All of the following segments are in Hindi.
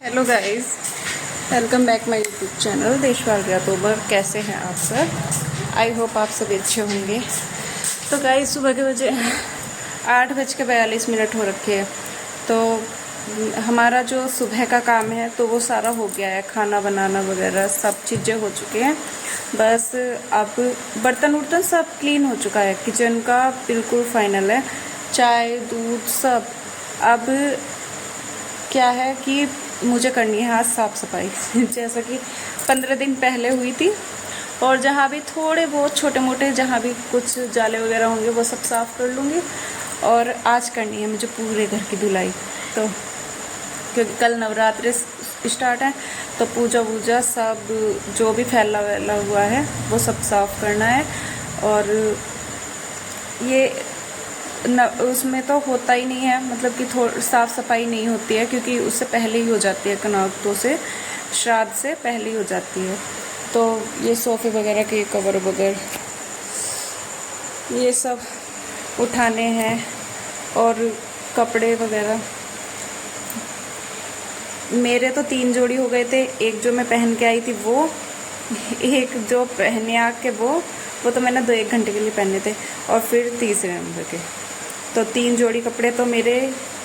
Hello guys, welcome back my YouTube channel Deshwal तोबर। कैसे हैं आप सब? आई होप आप सब अच्छे होंगे। तो गाइस, सुबह के बजे 8:42 हो रखे हैं। तो हमारा जो सुबह का काम है तो वो सारा हो गया है, खाना बनाना वगैरह सब चीज़ें हो चुकी हैं। बस अब बर्तन वर्तन सब क्लीन हो चुका है, किचन का बिल्कुल फाइनल है, चाय दूध सब। अब क्या है कि मुझे करनी है आज साफ़ सफाई जैसा कि 15 दिन पहले हुई थी। और जहाँ भी थोड़े बहुत छोटे मोटे जहाँ भी कुछ जाले वगैरह होंगे वो सब साफ़ कर लूँगी। और आज करनी है मुझे पूरे घर की धुलाई। तो क्योंकि कल नवरात्रि स्टार्ट है तो पूजा वूजा सब जो भी फैला वैला हुआ है वो सब साफ़ करना है। और ये उसमें तो होता ही नहीं है, मतलब कि थोड़ी साफ़ सफाई नहीं होती है क्योंकि उससे पहले ही हो जाती है, कनावतों से श्राद्ध से पहले ही हो जाती है। तो ये सोफ़े वगैरह के कवर वगैरह ये सब उठाने हैं। और कपड़े वगैरह मेरे तो 3 जोड़ी हो गए थे, एक जो मैं पहन के आई थी वो, एक जो पहने आके वो तो मैंने 2-1 घंटे के लिए पहने थे, और फिर तीसरे नंबर के। तो 3 जोड़ी कपड़े तो मेरे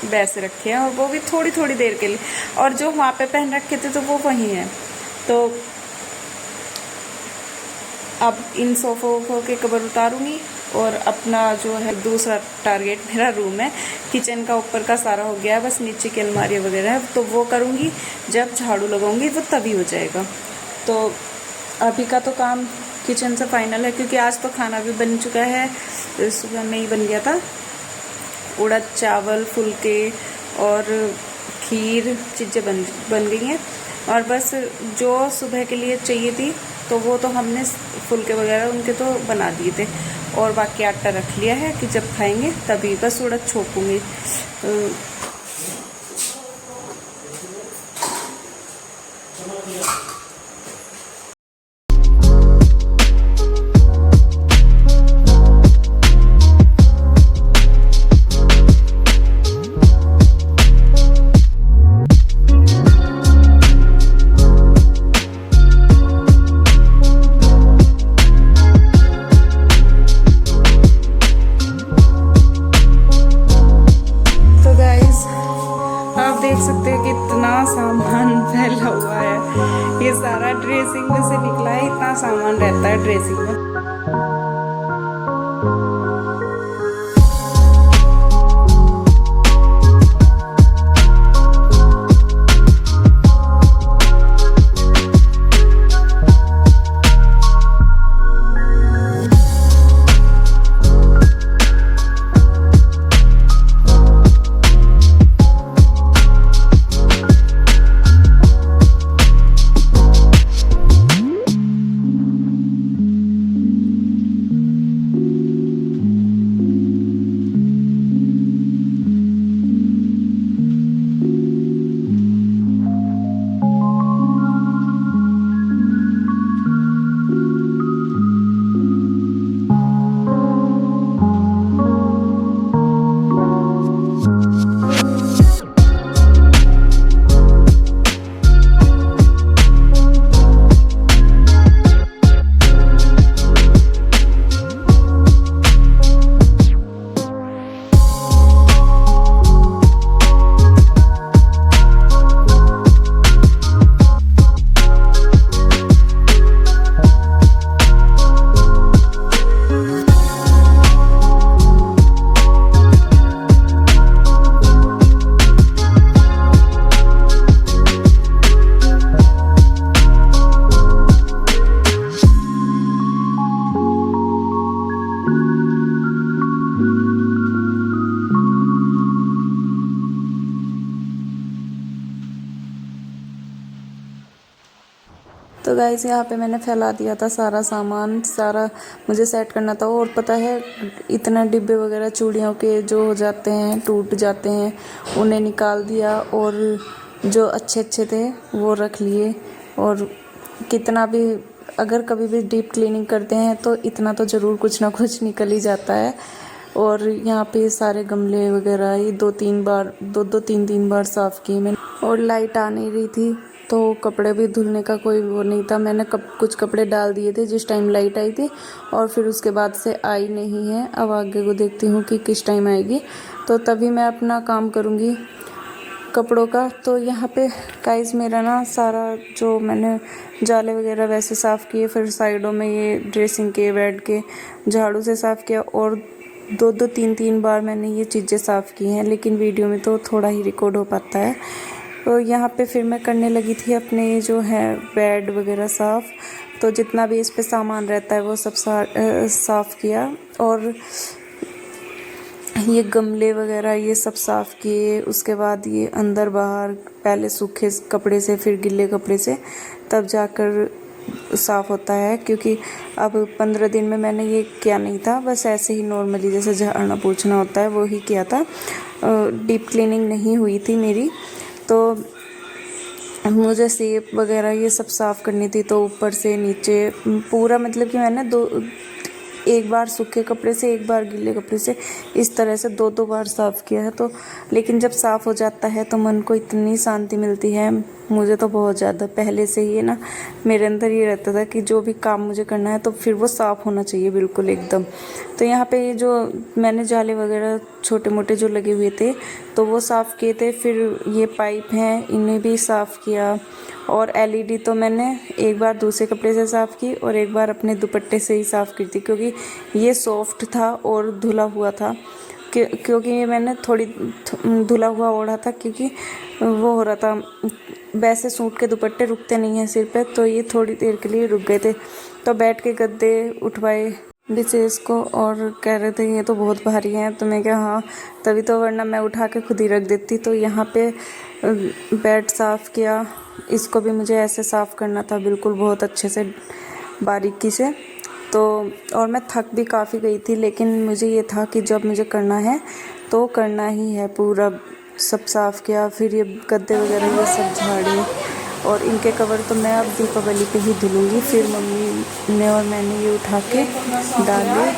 वैसे रखे हैं, और वो भी थोड़ी थोड़ी देर के लिए। और जो वहाँ पे पहन रखे थे तो वो वहीं हैं। तो अब इन सोफ़ों के कवर उतारूंगी। और अपना जो है दूसरा टारगेट मेरा रूम है, किचन का ऊपर का सारा हो गया है, बस नीचे की अलमारी वगैरह है तो वो करूँगी। जब झाड़ू लगाऊंगी वो तभी हो जाएगा। तो अभी का तो काम किचन से फाइनल है, क्योंकि आज तो खाना भी बन चुका है, सुबह में ही बन गया था। उड़द चावल, फुलके और खीर चीज़ें बन गई हैं। और बस जो सुबह के लिए चाहिए थी तो वो तो हमने फुलके वगैरह उनके तो बना दिए थे, और बाकी आटा रख लिया है कि जब खाएंगे तभी बस उड़द छोपूंगी। देख सकते हैं कितना सामान फैला हुआ है। ये सारा ड्रेसिंग में से निकला है, इतना सामान रहता है ड्रेसिंग में। तो गाइस, यहाँ पे मैंने फैला दिया था सारा सामान, सारा मुझे सेट करना था। और पता है, इतना डिब्बे वगैरह चूड़ियों के जो हो जाते हैं, टूट जाते हैं, उन्हें निकाल दिया, और जो अच्छे अच्छे थे वो रख लिए। और कितना भी अगर कभी भी डीप क्लीनिंग करते हैं तो इतना तो ज़रूर कुछ ना कुछ निकल ही जाता है। और यहाँ पे सारे गमले वगैरह ये 2-3 बार 2-2 3-3 बार साफ़ किए मैंने। और लाइट आ नहीं रही थी तो कपड़े भी धुलने का कोई वो नहीं था। मैंने कुछ कपड़े डाल दिए थे जिस टाइम लाइट आई थी और फिर उसके बाद से आई नहीं है। अब आगे को देखती हूँ कि किस टाइम आएगी, तो तभी मैं अपना काम करूँगी कपड़ों का। तो यहाँ पे गाइस मेरा ना सारा जो मैंने जाले वगैरह वैसे साफ़ किए, फिर साइडों में ये ड्रेसिंग के बेड के झाड़ू से साफ़ किया और 2-3 बार मैंने ये चीज़ें साफ़ की हैं, लेकिन वीडियो में तो थोड़ा ही रिकॉर्ड हो पाता है। तो यहाँ पे फिर मैं करने लगी थी अपने जो है बेड वगैरह साफ़। तो जितना भी इस पे सामान रहता है वो सब साफ़ किया और ये गमले वगैरह ये सब साफ़ किए। उसके बाद ये अंदर बाहर पहले सूखे कपड़े से फिर गिले कपड़े से तब जाकर साफ़ होता है, क्योंकि अब 15 दिन में मैंने ये किया नहीं था, बस ऐसे ही नॉर्मली जैसे झाड़ना पोंछना होता है वो ही किया था। डीप क्लीनिंग नहीं हुई थी मेरी। तो मुझे सेप वगैरह ये सब साफ़ करनी थी, तो ऊपर से नीचे पूरा मतलब कि मैंने एक बार सूखे कपड़े से एक बार गीले कपड़े से इस तरह से 2 बार साफ़ किया है। तो लेकिन जब साफ़ हो जाता है तो मन को इतनी शांति मिलती है, मुझे तो बहुत ज़्यादा। पहले से ही ना मेरे अंदर ये रहता था कि जो भी काम मुझे करना है तो फिर वो साफ़ होना चाहिए बिल्कुल एकदम। तो यहाँ पे ये जो मैंने जाले वगैरह छोटे मोटे जो लगे हुए थे तो वो साफ़ किए थे। फिर ये पाइप हैं इन्हें भी साफ़ किया और एलईडी तो मैंने एक बार दूसरे कपड़े से साफ़ की और एक बार अपने दुपट्टे से ही साफ़ की थी, क्योंकि ये सॉफ्ट था और धुला हुआ था। क्योंकि ये मैंने थोड़ी धुला हुआ ओढ़ा था, क्योंकि वो हो रहा था वैसे सूट के दुपट्टे रुकते नहीं हैं सिर पे, तो ये थोड़ी देर के लिए रुक गए थे। तो बैठ के गद्दे उठवाए विशेष को और कह रहे थे ये तो बहुत भारी हैं, तो मैं क्या हाँ तभी तो, वरना मैं उठा के खुद ही रख देती। तो यहाँ पे बेड साफ़ किया, इसको भी मुझे ऐसे साफ़ करना था बिल्कुल बहुत अच्छे से बारीकी से। तो और मैं थक भी काफ़ी गई थी, लेकिन मुझे ये था कि जब मुझे करना है तो करना ही है। पूरा सब साफ़ किया, फिर ये गद्दे वगैरह ये सब झाड़े और इनके कवर तो मैं अब दीपावली पे ही धुलूँगी। फिर मम्मी ने और मैंने ये उठा के डाले।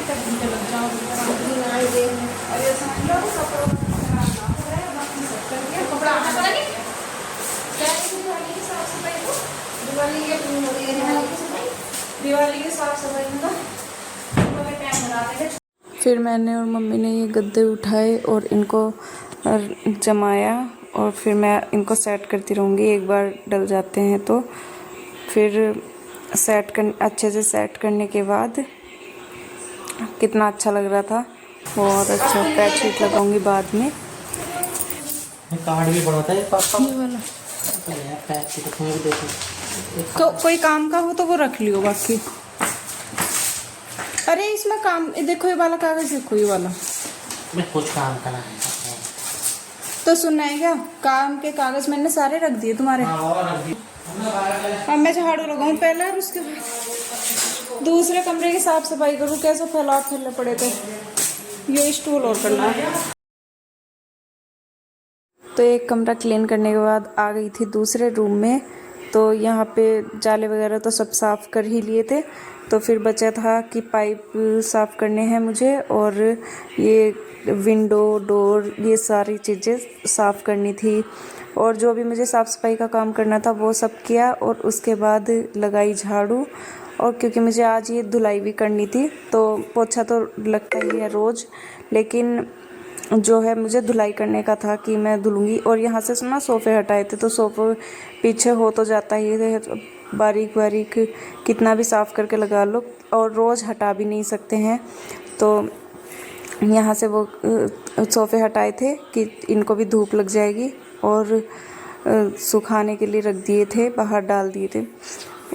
फिर मैंने और मम्मी ने ये गद्दे उठाए और इनको जमाया और फिर मैं इनको सेट करती रहूँगी। एक बार डल जाते हैं तो फिर अच्छे से सेट करने के बाद कितना अच्छा लग रहा था, बहुत अच्छा। बेडशीट लगाऊंगी बाद में। कार्ड भी बड़ा था ये वाला कोई काम का हो तो वो रख लियो, बाकी अरे इसमें काम देखो, ये वाला कागज देखो, ये वाला मैं कुछ काम करना है तो सुनना है क्या? काम के कागज मैंने सारे रख दिए तुम्हारे। अब मैं झाड़ू लगाऊं पहले और उसके बाद दूसरे कमरे की साफ सफाई करूं। कैसे फैले पड़े थे। ये स्टूल और करना है। तो एक कमरा क्लीन करने के बाद आ गई थी दूसरे रूम में। तो यहाँ पे जाले वगैरह तो सब साफ़ कर ही लिए थे, तो फिर बचा था कि पाइप साफ़ करने हैं मुझे और ये विंडो डोर ये सारी चीज़ें साफ़ करनी थी। और जो भी मुझे साफ़ सफाई का काम करना था वो सब किया और उसके बाद लगाई झाड़ू। और क्योंकि मुझे आज ये धुलाई भी करनी थी, तो पोछा तो लगता ही है रोज़, लेकिन जो है मुझे धुलाई करने का था कि मैं धुलूँगी। और यहाँ से ना सोफ़े हटाए थे, तो सोफ़े पीछे हो तो जाता ही है, बारीक बारीक कितना भी साफ़ करके लगा लो और रोज़ हटा भी नहीं सकते हैं। तो यहाँ से वो सोफ़े हटाए थे कि इनको भी धूप लग जाएगी और सुखाने के लिए रख दिए थे, बाहर डाल दिए थे।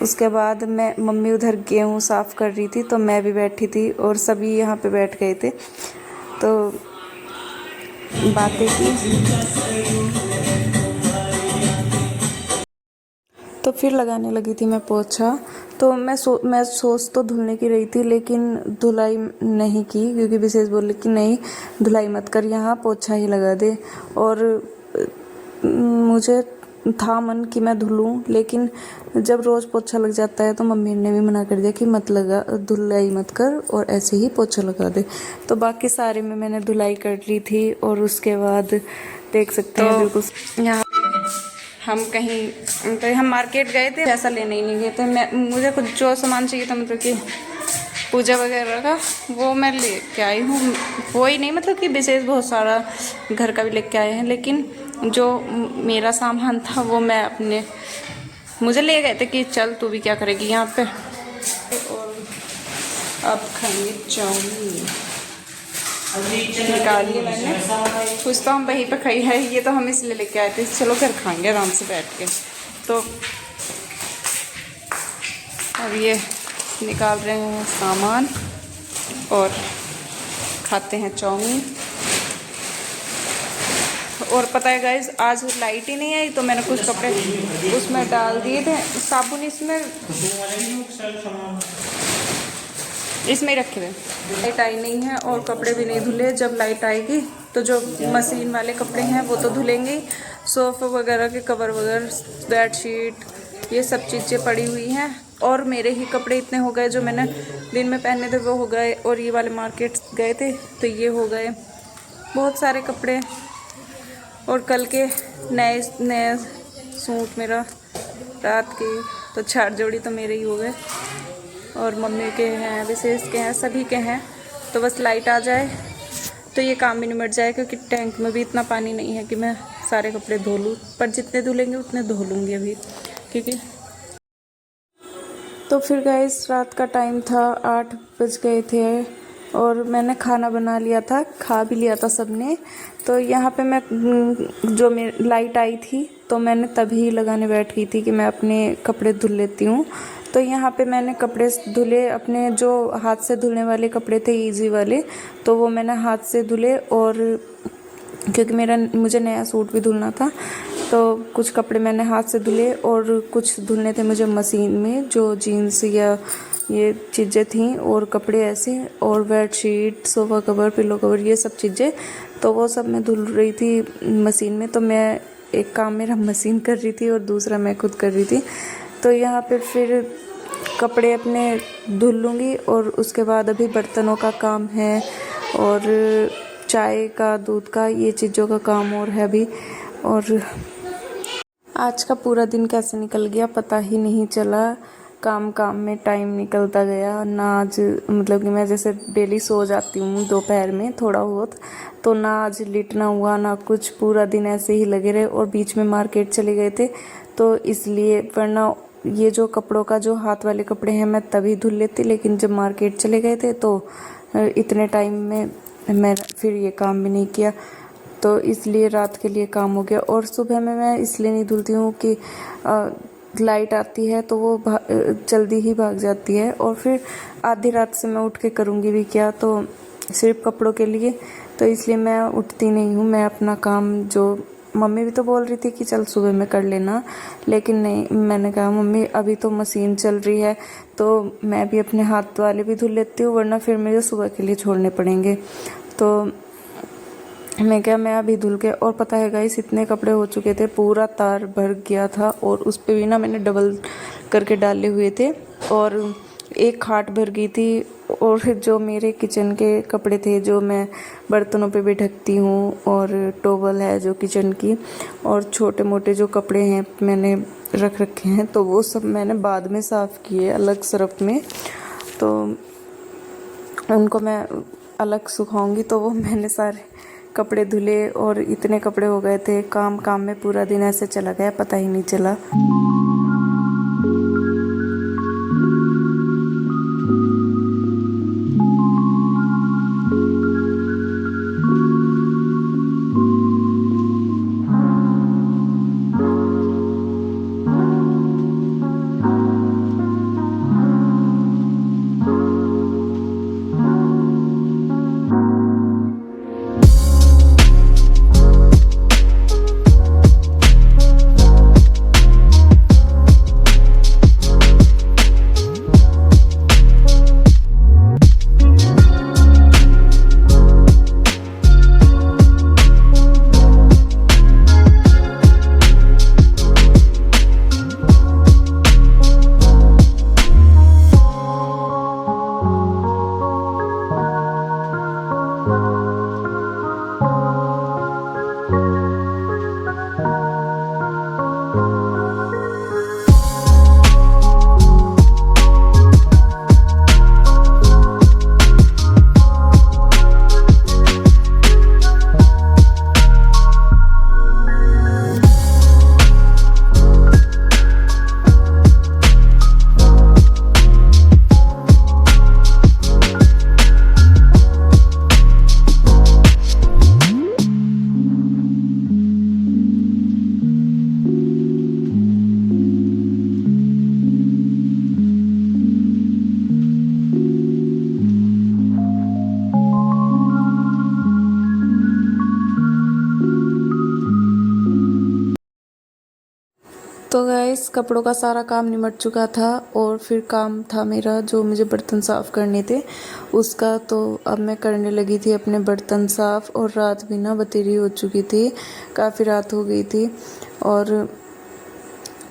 उसके बाद मैं मम्मी उधर गेहूँ साफ़ कर रही थी, तो मैं भी बैठी थी और सभी यहाँ पे बैठ गए थे, तो बातें की। तो फिर लगाने लगी थी मैं पोछा। तो मैं सोच तो धुलने की रही थी, लेकिन धुलाई नहीं की, क्योंकि विशेष बोले कि नहीं धुलाई मत कर, यहाँ पोछा ही लगा दे। और मुझे था मन कि मैं धुलूँ, लेकिन जब रोज़ पोछा लग जाता है तो मम्मी ने भी मना कर दिया कि मत लगा, धुलाई मत कर और ऐसे ही पोछा लगा दे। तो बाकी सारे में मैंने धुलाई कर ली थी और उसके बाद देख सकते हैं बिल्कुल यहाँ हम कहीं तो हम मार्केट गए थे, ऐसा लेने ही नहीं गए थे। मुझे कुछ जो सामान चाहिए था मतलब कि पूजा वगैरह का, वो मैं लेके आई हूँ। वो ही नहीं मतलब कि विशेष बहुत सारा घर का भी लेके आए हैं, लेकिन जो मेरा सामान था वो मैं अपने मुझे ले गए थे कि चल तू भी क्या करेगी यहाँ पे। और अब खाएंगे चाउमीन, निकाली मैंने, कुछ तो हम वहीं पे खाई है, ये तो हम इसलिए लेके आए थे चलो घर खाएंगे आराम से बैठ के। तो अब ये निकाल रहे हैं सामान और खाते हैं चाउमीन। और पता है गाइस, आज लाइट ही नहीं आई तो मैंने कुछ कपड़े उसमें डाल दिए थे, साबुन इसमें ही रखे हुए। लाइट आई नहीं है और कपड़े भी नहीं धुले। जब लाइट आएगी तो जो मशीन वाले कपड़े हैं वो तो धुलेंगे ही। सोफे वगैरह के कवर वगैरह, बेडशीट, ये सब चीज़ें पड़ी हुई हैं। और मेरे ही कपड़े इतने हो गए जो मैंने दिन में पहने थे वो हो गए, और ये वाले मार्केट गए थे तो ये हो गए, बहुत सारे कपड़े। और कल के नए सूट मेरा रात के तो 4 जोड़ी तो मेरे ही हो गए, और मम्मी के हैं, विशेष के हैं, सभी के हैं। तो बस लाइट आ जाए तो ये काम भी निमट जाए, क्योंकि टैंक में भी इतना पानी नहीं है कि मैं सारे कपड़े धो लूँ, पर जितने धुलेंगे उतने धो लूँगी अभी, क्योंकि तो फिर गाइस रात का टाइम था, 8 बज गए थे और मैंने खाना बना लिया था, खा भी लिया था सबने। तो यहाँ पे मैं जो मेरी लाइट आई थी तो मैंने तभी लगाने बैठ गई थी कि मैं अपने कपड़े धुल लेती हूँ। तो यहाँ पे मैंने कपड़े धुले, अपने जो हाथ से धुलने वाले कपड़े थे इजी वाले, तो वो मैंने हाथ से धुले। और क्योंकि मुझे नया सूट भी धुलना था तो कुछ कपड़े मैंने हाथ से धुले और कुछ धुलने थे मुझे मशीन में, जो जीन्स या ये चीज़ें थीं और कपड़े ऐसे, और bedsheet, sofa cover, pillow cover, ये सब चीज़ें, तो वो सब मैं धुल रही थी मशीन में। तो मैं एक काम मेरा मशीन कर रही थी और दूसरा मैं खुद कर रही थी। तो यहाँ पे फिर कपड़े अपने धुल लूँगी और उसके बाद अभी बर्तनों का काम है और चाय का, दूध का, ये चीज़ों का काम और है अभी। और आज का पूरा दिन कैसे निकल गया पता ही नहीं चला, काम में टाइम निकलता गया ना। आज मतलब कि मैं जैसे डेली सो जाती हूँ दोपहर में थोड़ा बहुत, तो ना आज लेटना हुआ ना कुछ, पूरा दिन ऐसे ही लगे रहे। और बीच में मार्केट चले गए थे तो इसलिए, वरना ये जो कपड़ों का जो हाथ वाले कपड़े हैं मैं तभी धुल लेती, लेकिन जब मार्केट चले गए थे तो इतने टाइम में मैं फिर ये काम भी नहीं किया, तो इसलिए रात के लिए काम हो गया। और सुबह में मैं इसलिए नहीं धुलती हूँ कि लाइट आती है तो वो जल्दी ही भाग जाती है, और फिर आधी रात से मैं उठ के करूँगी भी क्या, तो सिर्फ कपड़ों के लिए, तो इसलिए मैं उठती नहीं हूँ। मैं अपना काम, जो मम्मी भी तो बोल रही थी कि चल सुबह में कर लेना, लेकिन नहीं, मैंने कहा मम्मी अभी तो मशीन चल रही है तो मैं भी अपने हाथ वाले भी धुल लेती हूँ, वरना फिर मुझे सुबह के लिए छोड़ने पड़ेंगे। तो मैं अभी धुल के, और पता है गाइस इतने कपड़े हो चुके थे, पूरा तार भर गया था, और उस पे भी ना मैंने डबल करके डाले हुए थे, और एक खाट भर गई थी। और जो मेरे किचन के कपड़े थे जो मैं बर्तनों पे भी ढकती हूँ, और टॉवल है जो किचन की, और छोटे मोटे जो कपड़े हैं मैंने रख रखे हैं, तो वो सब मैंने बाद में साफ़ किए अलग सरफ में, तो उनको मैं अलग सुखाऊंगी। तो वो मैंने सारे कपड़े धुले और इतने कपड़े हो गए थे, काम में पूरा दिन ऐसे चला गया, पता ही नहीं चला। गाइस कपड़ों का सारा काम निमट चुका था और फिर काम था मेरा जो मुझे बर्तन साफ़ करने थे उसका। तो अब मैं करने लगी थी अपने बर्तन साफ़ और रात भी ना बतेरी हो चुकी थी, काफ़ी रात हो गई थी। और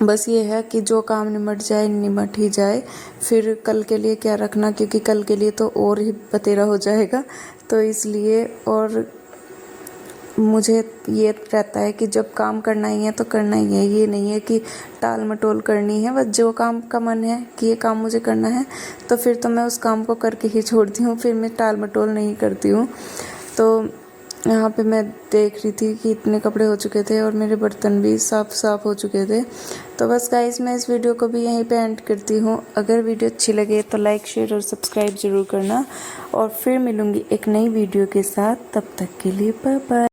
बस ये है कि जो काम निमट जाए निमट ही जाए, फिर कल के लिए क्या रखना, क्योंकि कल के लिए तो और ही बतेरा हो जाएगा। तो इसलिए और मुझे ये रहता है कि जब काम करना ही है तो करना ही है, ये नहीं है कि टाल मटोल करनी है। बस जो काम का मन है कि ये काम मुझे करना है तो फिर तो मैं उस काम को करके ही छोड़ती हूँ, फिर मैं टाल मटोल नहीं करती हूँ। तो यहाँ पे मैं देख रही थी कि इतने कपड़े हो चुके थे और मेरे बर्तन भी साफ हो चुके थे। तो बस गाइस मैं इस वीडियो को भी यहीं पे एंड करती हूँ। अगर वीडियो अच्छी लगे तो लाइक शेयर और सब्सक्राइब ज़रूर करना, और फिर मिलूँगी एक नई वीडियो के साथ। तब तक के लिए बाय बाय।